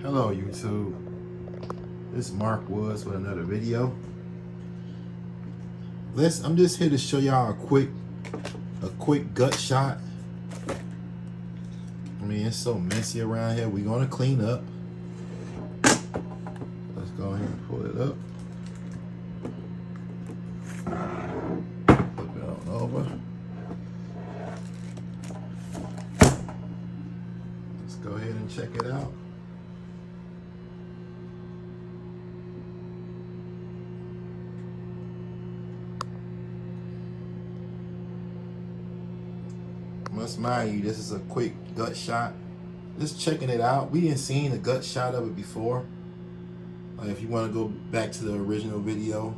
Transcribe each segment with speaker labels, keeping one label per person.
Speaker 1: Hello YouTube, this is Mark Woods with another video. I'm just here to show y'all a quick gut shot. I mean, it's so messy around here. We're gonna clean up. Let's go ahead and pull it up. Flip it on over. Let's go ahead and check it out. Must mind you, this is a quick gut shot. Just checking it out. We didn't seen a gut shot of it before. Like if you want to go back to the original video,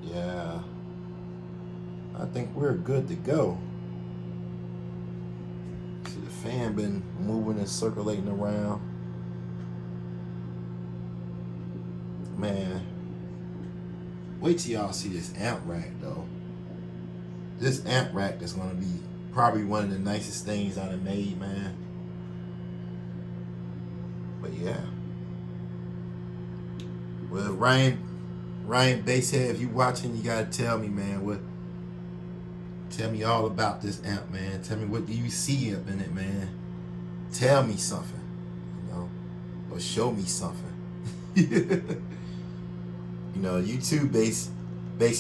Speaker 1: yeah, I think we're good to go. See the fan been moving and circulating around. Man, wait till y'all see this amp rack though. This amp rack is gonna be probably one of the nicest things I've made, man. But yeah. Well, Ryan Basshead, if you watching, you gotta tell me, man. Tell me all about this amp, man. Tell me, what do you see up in it, man? Tell me something, you know, or show me something. You know, you too, Bass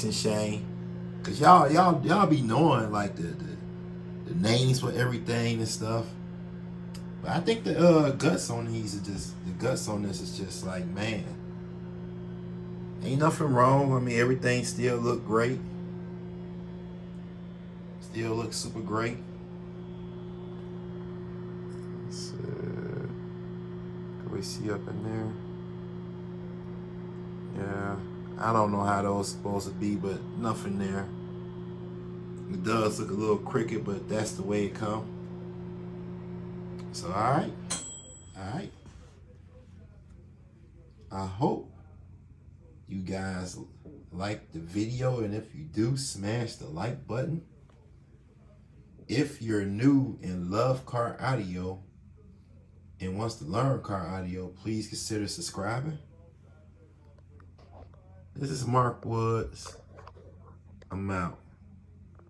Speaker 1: and Shane. Cause y'all be knowing like the names for everything and stuff. But I think the guts on these are just this is just like, man, ain't nothing wrong. I mean, everything still look great. Still looks super great. Let's see. Can we see up in there? Yeah. I don't know how those supposed to be, but nothing there. It does look a little crooked, but that's the way it come. So, all right. I hope you guys like the video, and if you do, smash the like button. If you're new and love car audio and wants to learn car audio, please consider subscribing. This is Mark Woods. I'm out.